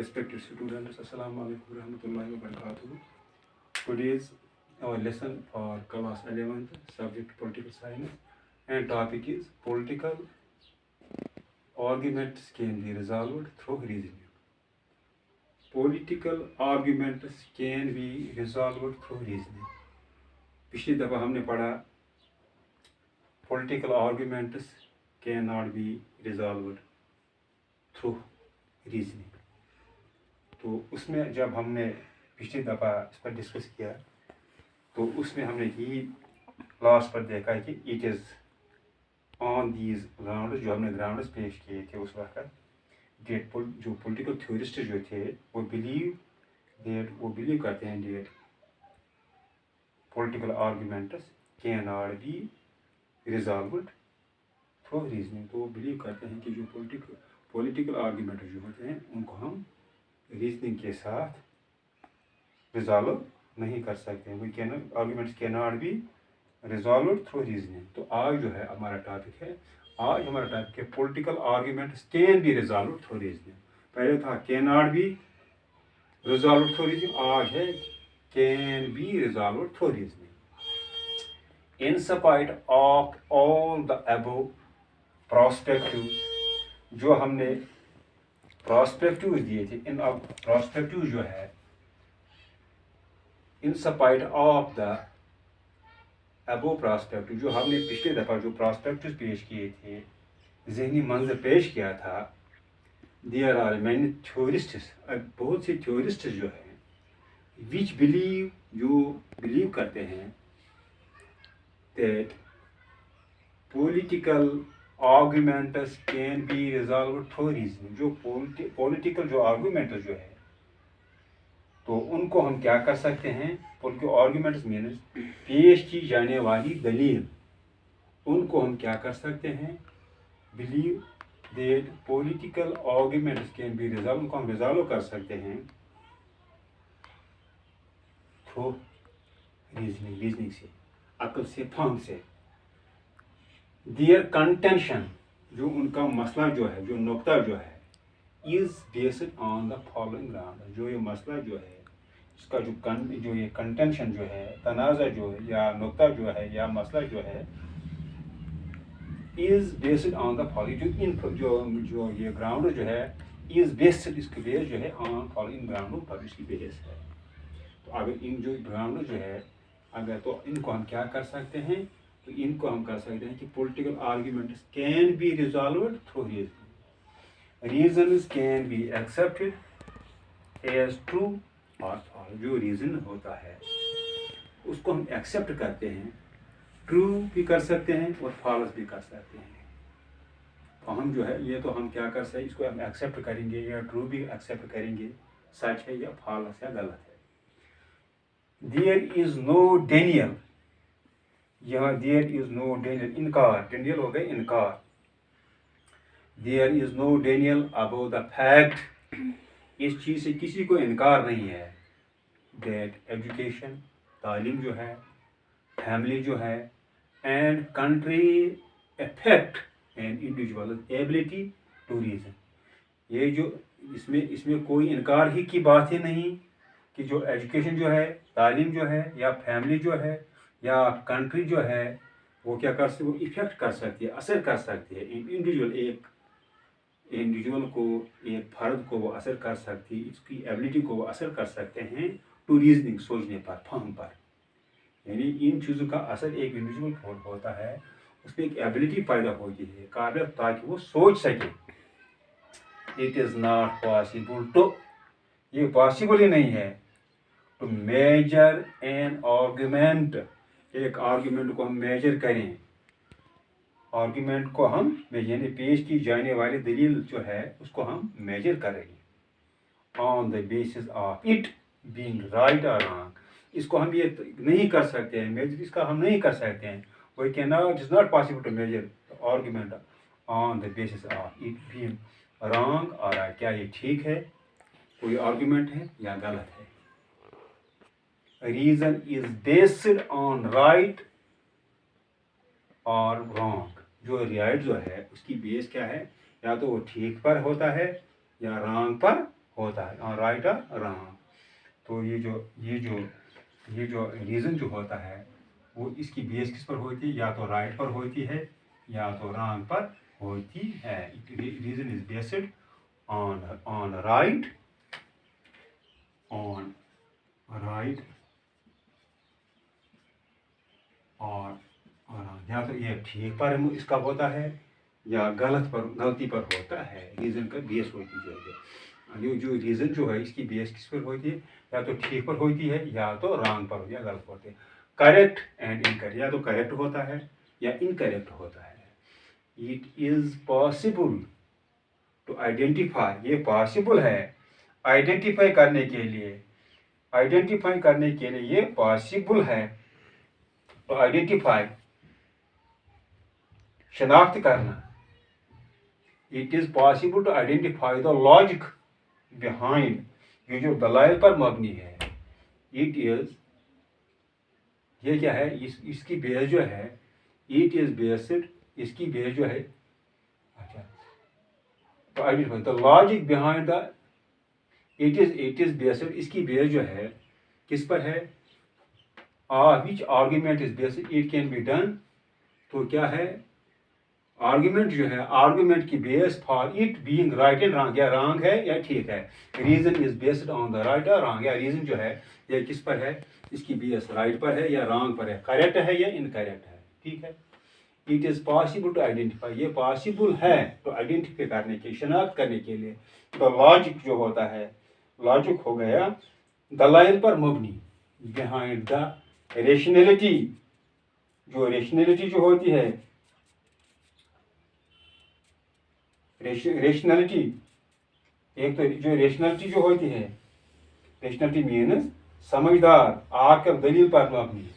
Respected students, Assalamu alaikum warahmatullahi wabarakatuh. Today's our lesson for class 11th, subject political science, and topic is political arguments can be resolved through reasoning. Political arguments can be resolved through reasoning. पिछली दफ़ा हमने पढ़ा political arguments cannot be resolved through reasoning. तो उसमें जब हमने पिछली दफ़ा इस पर डिस्कस किया तो उसमें हमने ही क्लास पर देखा कि it is on these grounds, जो हमने ग्राउंड्स पेश किए थे उस वक्त डेट जो पॉलिटिकल थ्योरिस्ट जो थे वो बिलीव करते हैं that political arguments can not be resolved through reasoning. तो वो बिलीव करते हैं कि जो पॉलिटिकल आर्गूमेंट जो होते हैं उनको हम रीजनिंग के साथ रिजॉल्व नहीं कर सकते। We can arguments can not be resolved through reasoning. तो आज जो है हमारा टॉपिक है, आज हमारा टॉपिक है political arguments can be resolved through reasoning. पहले था can not be resolved through reasoning, आज है can be resolved through reasoning. In spite of all the above prospectives, जो हमने प्रोस्पेक्टिव दिए थे, इन प्रोस्पेक्टिव जो है in spite of the above prospective, जो हमने पिछले दफ़ा जो प्रोस्पेक्टिव पेश किए थे, जहनी मंजर पेश किया था, देयर आर मैनी थ्योरिस्ट्स, बहुत से थ्योरिस्ट जो हैं विच बिलीव, जो बिलीव करते हैं that political arguments can be resolved through reasoning. जो पॉलिटिकल जो आर्गूमेंट जो है तो उनको हम क्या कर सकते हैं, पॉलिटिकल आर्गूमेंट्स मीन्स पेश की जाने वाली दलील, उनको हम क्या कर सकते हैं, believe that political arguments can be resolve, उनको हम रिजॉल्व कर सकते हैं थ्रू रीजनिंग से, अक्ल से, फहम से। देयर कंटेंशन, जो उनका मसला जो है, जो नुक्ता जो है, is based on the following ground, जो ये मसला जो है इसका जो ये कंटेंशन जो है, तनाज़ा जो है या नुक्ता जो है या मसला जो है, is based on the following, जो ये ग्राउंड जो है इज़ बेस्ड, इसकी बेस जो है ऑन फॉलोइंग ग्राउंड पर इसकी बेस है। तो अगर इन जो ग्राउंड जो है, अगर तो इनको हम क्या कर सकते हैं, तो इनको हम कर सकते हैं कि political arguments can be resolved through reasoning. Reasons can be accepted as true और फॉल्स। जो रीजन होता है उसको हम एक्सेप्ट करते हैं, ट्रू भी कर सकते हैं और फॉल्स भी कर सकते हैं। तो हम जो है ये तो हम क्या कर सकते हैं, इसको हम एक्सेप्ट करेंगे या ट्रू भी एक्सेप्ट करेंगे, सच है या फॉल्स या गलत है। देयर इज नो डेनियल, यहाँ देयर इज नो डेनियल, इनकार, डेनियल हो गए इनकार। There is no denial about the fact, इस चीज़ से किसी को इनकार नहीं है, दैट एजुकेशन, तालीम जो है, फैमिली जो है, and country affect and individual ability to reason. ये जो इसमें कोई इनकार ही की बात ही नहीं कि जो एजुकेशन जो है, तालीम जो है या फैमिली जो है या कंट्री जो है वो क्या कर सकती है, वो इफेक्ट कर सकती है, असर कर सकती है इंडिविजुअल, एक इंडिविजुअल को, एक फर्द को वो असर कर सकती है, इसकी एबिलिटी को वो असर कर सकते हैं टू रीजनिंग, सोचने पर, फहम पर। यानी इन चीज़ों का असर एक इंडिविजुअल पर होता है, उसमें एक एबिलिटी पैदा होती है, काबिलियत, ताकि वो सोच सके। It is not possible to, ये पॉसिबल ही नहीं है टू मेजर एन आर्गूमेंट, एक आर्गूमेंट को हम मेजर करें, आर्गूमेंट को हम यानी पेश की जाने वाली दलील जो है उसको हम मेजर करेंगे on the basis of it being right और रॉन्ग। इसको हम ये नहीं कर सकते हैं मेजर, इसका हम नहीं कर सकते हैं, we can not, it is not possible to measure argument on the basis of it being wrong और राइट, क्या ये ठीक है, कोई आर्गूमेंट है या गलत है। Reason is based on right और रॉन्ग, जो राइट जो है उसकी बेस क्या है, या तो वो ठीक पर होता है या रॉन्ग पर होता है, ऑन राइट और रॉन्ग। तो ये जो रीज़न जो होता है वो इसकी बेस किस पर होती है, या तो राइट पर होती है या तो रॉन्ग पर होती है। Reason is based on right और या तो ये ठीक पर इसका होता है या गलती पर होता है। रीज़न का बेस होती है, जो रीज़न जो है इसकी बेस किस पर होती है, या तो ठीक पर होती है या तो रॉन्ग पर या गलत होती है। करेक्ट एंड इनकरेक्ट, या तो करेक्ट होता है या इनकरेक्ट होता है। It is possible to identify, ये पॉसिबल है आइडेंटिफाई करने के लिए ये पॉसिबल है तो आइडेंटिफाई शनाख्त करना। It is possible to identify the logic behind, ये जो दलाइल पर मबनी है। इट इज़, ये क्या है, इसकी बेस जो है, इट इज़ बेस्ड, इसकी बेस जो है, अच्छा, तो identify the logic behind the, it is based, इसकी बेस जो है किस पर है, which argument is based it can be done. तो क्या है, आर्ग्यूमेंट जो है, आर्ग्यूमेंट की base for it being right and wrong, या रॉन्ग है या ठीक है। Reason is based on the right और रॉन्ग, या रीजन जो है ये किस पर है, इसकी बेस राइट पर है या रॉन्ग पर है, करेक्ट है या इनकरेक्ट है, ठीक है। It is possible to identify, ये पॉसिबल है तो आइडेंटिफाई करने के, शनाख्त करने के लिए। तो लॉजिक जो होता है, लॉजिक हो गया दलाइल पर मबनी, बिहाइंड द रेशनैलिटी, जो रेशनैलिटी जो होती है, रेशनैलिटी, एक तो जो रेशनैलिटी जो होती है, रेशनैलिटी मीन्स समझदार, आकर दलील पर मबनी।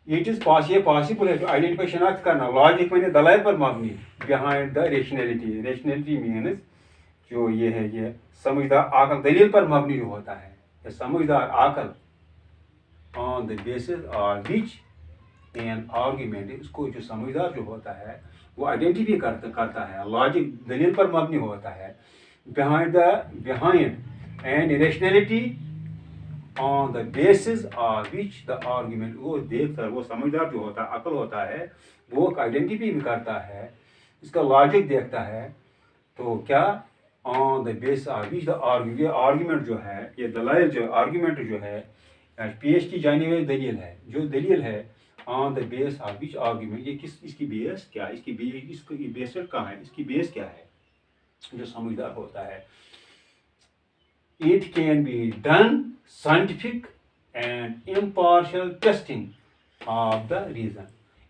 इट इज पॉसिबल है तो आइडेंटिफाई शनाख्त करना, लॉजिक मैंने दलाइल पर मबनी, behind the rationality, rationality means जो ये है, ये समझदार आकल दलील पर मबनी जो होता है, ये समझदार आकल on the basis of which an argument, इसको जो समझदार जो होता है वो आइडेंटिफाई करता है, लॉजिक दलील पर मबनी होता है, behind and rationality on the basis of which the argument, वो देखकर, वो समझदार जो होता है, अकल होता है, वो आइडेंटिफाई करता है, इसका लॉजिक देखता है। तो क्या, on the basis of which the argument जो है, ये दलाइल जो आर्ग्यूमेंट जो है, पेश की जाने वाली दलील है, जो दलील है on the base of which argument, ये किस, इसकी बेस क्या है, इसकी बेस कहाँ है, इसकी बेस क्या है, जो समझदार होता है। It can be done scientific and impartial testing of the reason.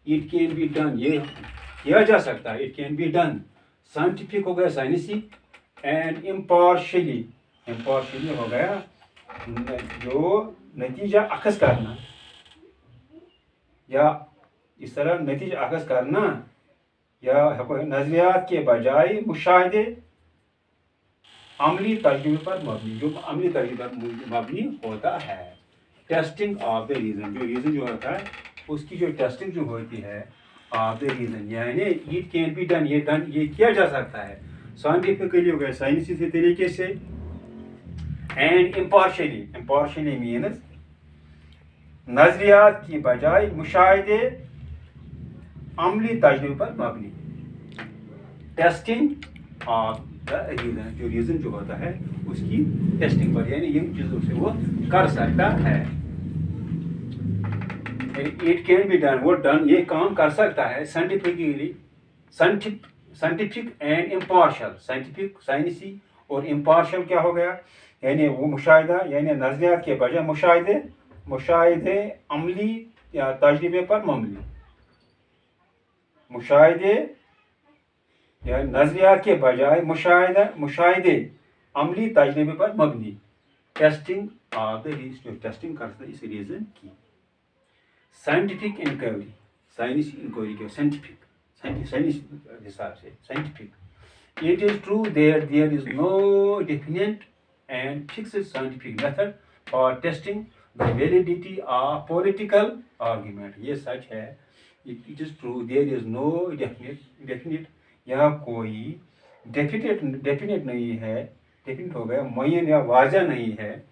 It can be done, ये किया जा सकता है, it can be done, scientific हो गया साइंसी, एंड इम्पार्शियली, इम्पार्शियली हो गया जो नतीजा अखज़ करना, या इस तरह नतीजा अखज़ करना, या नज़रियात के बजाय मुशाहिदे अमली तजुर्बे पर मबनी, जो अमली तजुर्बे पर मबनी होता है। टेस्टिंग ऑफ द रीज़न, जो रीज़न जो होता है उसकी जो टेस्टिंग जो होती है ऑफ द रीज़न, यानी इट कैन बी डन, ये किया जा सकता है साइंटिफिकली हो गया, साइंसी तरीके से, एंड इम्पार्शियली मीन्स नज़रियात की बजाय मुशाहिदे अमली तजुर्बे पर मबनी। टेस्टिंग ऑफ द रीज़न, जो रीज़न जो होता है उसकी टेस्टिंग पर, यानी इन चीज़ों से वो कर सकता है। इट कैन बी डन, वो डन, ये काम कर सकता है scientifically, scientific and impartial, scientific साइंसी और इम्पार्शियल क्या हो गया, यानी वो मुशाहिदा, यानी नज़रियात के बजाय मुशाहिदे अमली या तजुर्बे पर मबनी, मुशाहिदे या नज़रियात के बजाय मुशाहिदे अमली तजुर्बे पर मबनी। टेस्टिंग ऑफ द रीज़न, जो टेस्टिंग करता है इस रीज़न की। साइंटिफिक इंक्वायरी, साइंस इंक्वायरी क्या, साइंस हिसाब से scientific. It is true that there is no definite and fixed scientific method for testing the validity of political argument, ये सच है। It is true there is no definite, यहाँ कोई definite नहीं है, डेफिनेट हो गया, मुअय्यन या वाज़ह नहीं है,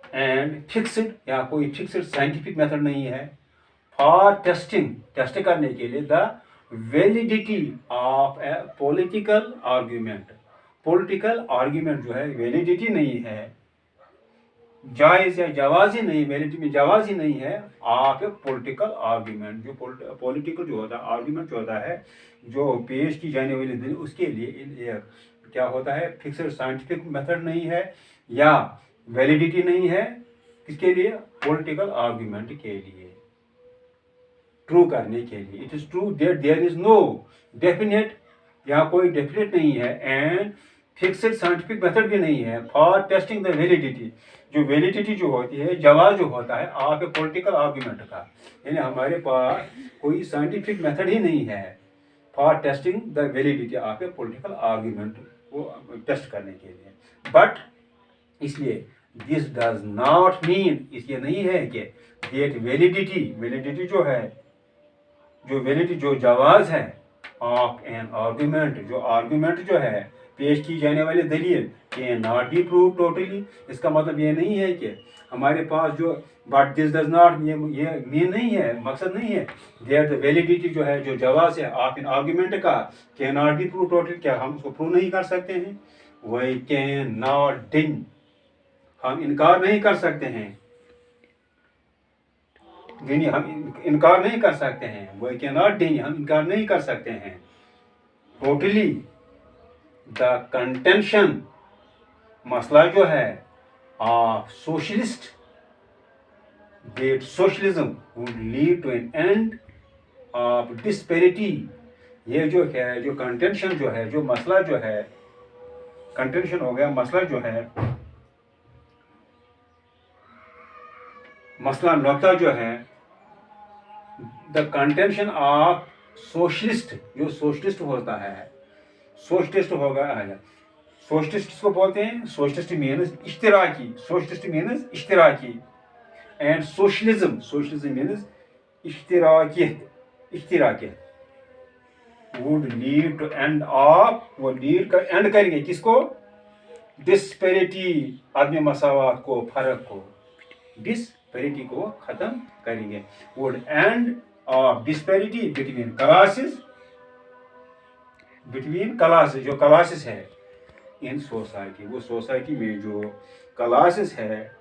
एंड फिक्स्ड या कोई फिक्स्ड साइंटिफिक मेथड नहीं है फॉर टेस्ट करने के लिए the validity of a political argument जो है वैलिडिटी नहीं है, जायज़ या जवाज़ी नहीं, वैलिडिटी में जवाज़ी नहीं है ऑफ ए पॉलिटिकल आर्ग्यूमेंट। जो पॉलिटिकल जो होता है आर्ग्यूमेंट जो होता है जो पेश की जाने वाली दिन उसके लिए क्या होता है, फिक्स्ड साइंटिफिक मेथड नहीं है या वैलिडिटी नहीं है, किसके लिए, पॉलिटिकल आर्ग्यूमेंट के लिए, ट्रू करने के लिए। It is true that there is no definite, यहाँ कोई डेफिनेट नहीं है, एंड फिक्स्ड साइंटिफिक मेथड भी नहीं है फॉर टेस्टिंग द वैलिडिटी, जो वैलिडिटी जो होती है, जवाब जो होता है आप ए पॉलिटिकल आर्ग्यूमेंट का, यानी हमारे पास कोई साइंटिफिक मेथड ही नहीं है for testing the validity of a political argument को टेस्ट करने के लिए। बट इसलिए दिस डज नॉट मीन, इसलिए नहीं है कि दैट वैलिडिटी जो है, जो वैलिडिटी जो जवाज है ऑफ एन आर्ग्यूमेंट, जो आर्ग्यूमेंट जो है पेश की जाने वाली दलील can not B prove totally, इसका मतलब ये नहीं है कि हमारे पास जो, बट दिस डज नॉट, ये मीन नहीं है, मकसद नहीं है दैट द वैलिडिटी जो है, जो जवाज है ऑफ एन आर्ग्यूमेंट का can not B prove totally, क्या हम उसको प्रूव नहीं कर सकते हैं, वी कैन नॉट डिन, हम इनकार नहीं कर सकते हैं, हम इनकार नहीं कर सकते हैं, वी कैन नॉट डिन, हम इनकार नहीं कर सकते हैं टोटली द कंटेंशन, मसला जो है of socialist, that socialism would lead to an end of disparity, ये जो है, जो कंटेंशन जो है, जो मसला जो है, कंटेंशन हो गया मसला जो है, मसला नुक्ता जो है, द कंटेंशन ऑफ सोशलिस्ट, जो सोशलिस्ट होता है, सोशलिस्ट होगा, सोशलिस्ट किसको बोलते हैं, सोशलिस्ट मीन्स इश्तिराकी, एंड सोशलिज्म मीन्स इश्तिराकियत, would lead to end of, वो लीड कर एंड करेंगे किसको, डिस्पैरिटी, आदमी मसावात को, फर्क को, डिस्पैरिटी को खत्म करेंगे, would and of disparity between classes, जो क्लासेस है इन सोसाइटी, वो सोसाइटी में जो क्लासेस है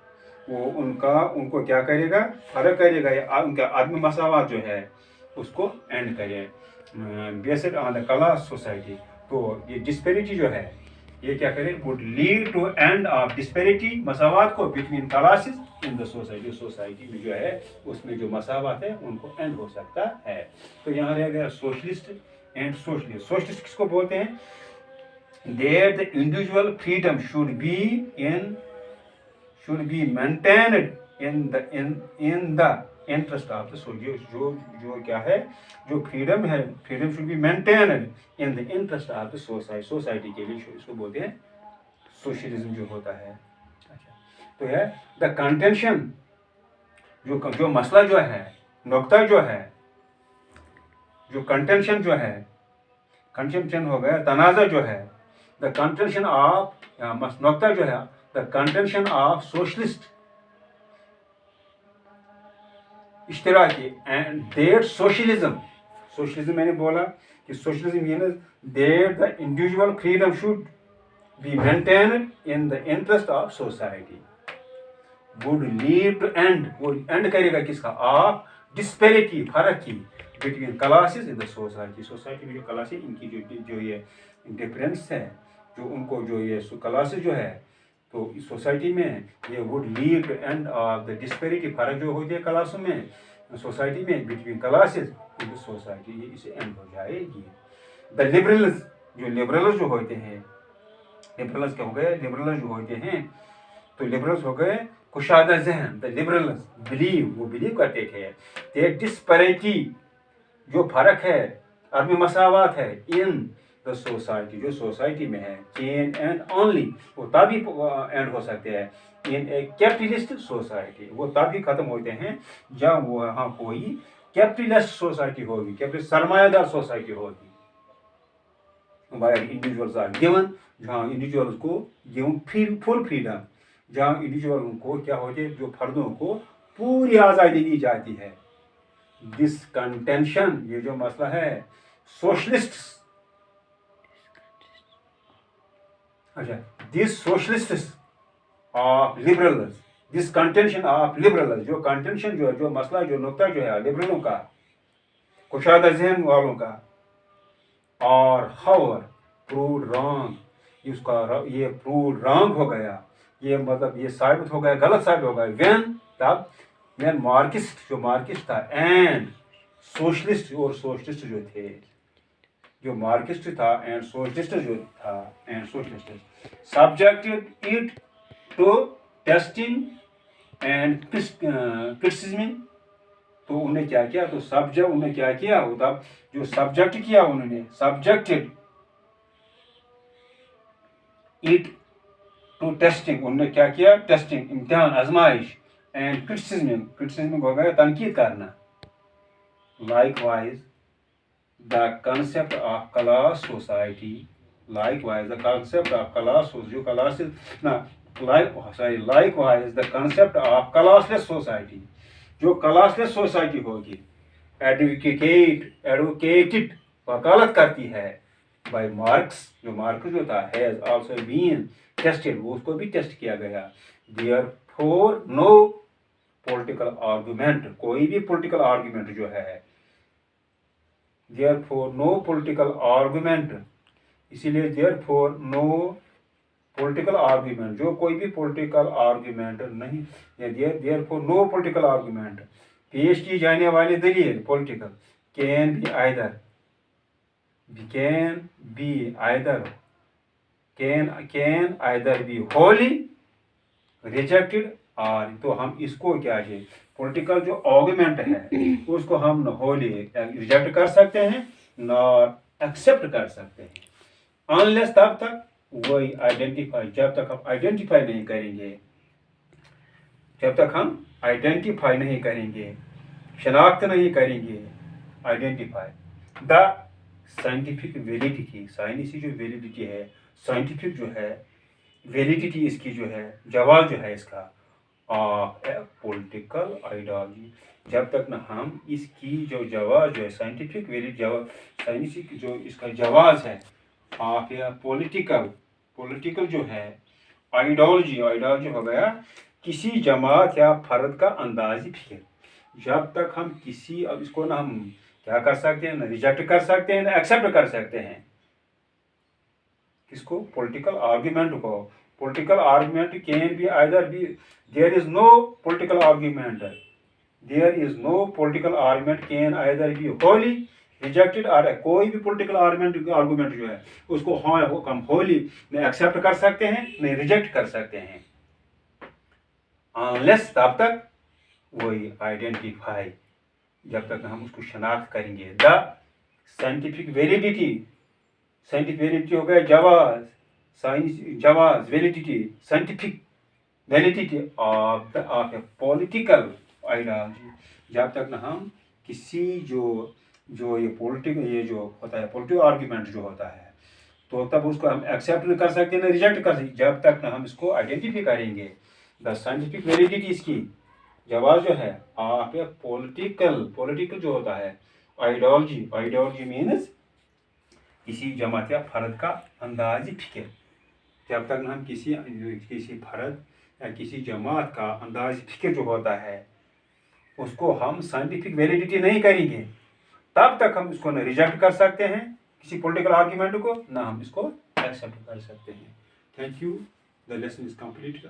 वो उनको क्या करेगा, फर्क करेगा, या उनका आदमी मसावात जो है उसको एंड करे, based on the class society. तो ये डिस्पैरिटी जो है ये क्या करे, would lead to end of disparity, मसावात को between classes in the society, society में जो है उसमें जो मसावात है उनको एंड हो सकता है। तो यहाँ रह गया सोशलिस्ट एंड सोशलिस्ट। सोशलिस्ट किसको बोलते हैं, there the individual freedom should be maintained in the interest of the जो क्या है, जो फ्रीडम है, freedom should be maintained in the interest of the society के लिए, इसको बोलते हैं सोशलिज्म जो होता है। अच्छा, तो है द कंटेंशन, जो मसला जो है, नुक्ता जो है, जो कंटेंशन जो है, कंटेंशन हो गया तनाज़ा जो है, द कंटेंशन ऑफ, नुक्ता जो है, द कंटेंशन ऑफ सोशलिस्ट इश्तिराकी एंड देयर सोशलिज्म मैंने बोला कि socialism means there the individual freedom should be maintained in the interest of society, would lead to end, वो एंड करेगा किसका, ऑफ डिस्पैरिटी, फर्क की, between classes in the society में जो क्लासेस, इनकी जो ये डिफरेंस है, जो उनको जो ये क्लासेस जो है, तो इस सोसाइटी में ये would lead to end of the disparity, फर्क जो होती है क्लासों में, सोसाइटी में, between classes in the society, ये इसे एंड हो जाएगी। द लिबरल्स जो होते हैं, लिबरल्स क्या हो गए, लिबरल्स जो होते हैं, तो लिबरल्स हो गए कुशादा ज़हन, द लिबरल्स वो बिलीव करते थे दैट डिस्पैरिटी, जो फर्क है, आदमी मसावात है, इन द सोसाइटी, जो सोसाइटी में है, कैन एंड ओनली, वो तभी एंड हो सकते हैं इन ए कैपिटलिस्ट सोसाइटी, वो तभी खत्म होते हैं जब वहाँ कोई कैपिटलिस्ट सोसाइटी होगी, कैपिटलिस्ट सरमायादार सोसाइटी होगी। where individuals are given, जहाँ इंडिविजुअल्स को गिवन फुल फ्रीडम, जहाँ इंडिविजुअल को क्या होते हैं, जो फर्दों को पूरी आज़ादी दी जाती है। दिस कंटेंशन, ये जो मसला है सोशलिस्ट्स, अच्छा, this socialists of liberals, this contention of liberals, जो कंटेंशन जो है, जो मसला, जो नुक्ता जो है लिबरलों का, कुशादा ज़हन वालों का, और हावर प्रूव रॉन्ग, इसका ये प्रूव रॉन्ग हो गया, ये मतलब ये साबित हो गया, गलत साबित हो गया, व्हेन तब व्हेन मार्क्सिस्ट, जो मार्क्सिस्ट था, एंड सोशलिस्ट, और सोशलिस्ट जो थे, जो मार्क्सिस्ट था एंड सोशलिस्ट जो था, and socialist subjected it to testing and criticism, तो उन्होंने क्या किया, तो सब्जेक्ट उन्होंने क्या किया, तब जो सब्जेक्ट किया उन्होंने, सब्जेक्टेड इट टू टेस्टिंग, उन्होंने क्या किया, टेस्टिंग, इम्तिहान, आजमाइश, एंड क्रिटिसिज्म, क्रिटिसिज्म हो गया तनकीद करना। Likewise, the concept of class society, likewise the concept of class, जो class ना, likewise the concept of classless society, जो classless society होगी, advocated वकालत करती है by Marx, जो मार्क्स जो था, has also been tested, वो उसको भी टेस्ट किया गया। Therefore no political argument, कोई भी political argument जो है, therefore no political argument, इसीलिए therefore no political argument, जो कोई भी political argument नहीं, therefore no political argument पेश की जाने वाली दलील political can be either be wholly rejected, और तो हम इसको क्या है, पॉलिटिकल जो आर्गुमेंट है उसको हम होली रिजेक्ट कर सकते हैं, नॉर एक्सेप्ट कर सकते हैं, अनलेस तब तक वही आइडेंटिफाई, जब तक हम आइडेंटिफाई नहीं करेंगे, जब तक हम आइडेंटिफाई नहीं करेंगे, शनाख्त नहीं करेंगे, identify the scientific validity, science जो वैलिडिटी है, साइंटिफिक जो है वैलिडिटी, इसकी जो है जवाब जो है इसका ऑफ ए पॉलिटिकल आइडियोलॉजी, जब तक ना हम इसकी जो जवाब जो है साइंटिफिक वैलिड जवाब, साइंटिफिक जो इसका जवाब है ऑफ ए पॉलिटिकल जो है आइडियोलॉजी, आइडियोलॉजी हो गया किसी जमात या फर्द का अंदाजी फिक्र, जब तक हम किसी, अब इसको ना हम क्या कर सकते हैं, ना रिजेक्ट कर सकते हैं, ना एक्सेप्ट कर सकते हैं, किसको, पॉलिटिकल आर्ग्यूमेंट को। Political argument can be either be, there is no political argument, there is no political argument can either be wholly rejected, और कोई भी पॉलिटिकल आर्ग्यूमेंट जो है उसको हाँ हम होली नहीं एक्सेप्ट कर सकते हैं, नहीं रिजेक्ट कर सकते हैं, अनलेस तब तक वही आइडेंटिफाई, जब तक हम उसको शनाख्त करेंगे, the scientific validity, scientific validity हो गया जवाज, साइंस जवाज validity, scientific validity of a political ideology, जब तक ना हम किसी जो ये पॉलिटिकल, ये जो होता है पॉलिटिकल आर्ग्यूमेंट जो होता है, तो तब उसको हम एक्सेप्ट नहीं कर सकते, ना रिजेक्ट कर सकते, जब तक ना हम इसको आइडेंटिफाई करेंगे, द साइंटिफिक वैलिडिटी इसकी जवाब जो है ऑफ ए पॉलिटिकल जो होता है आइडियोलॉजी, आइडियोलॉजी मीन्स किसी जमात या फर्द का अंदाजी फिक्र, जब तक हम किसी फर्द या किसी जमात का अंदाजी फिक्र जो होता है उसको हम साइंटिफिक वैलिडिटी नहीं करेंगे, तब तक हम इसको न रिजेक्ट कर सकते हैं किसी पॉलिटिकल आर्ग्यूमेंट को, ना हम इसको एक्सेप्ट कर सकते हैं। Thank you, the lesson is complete.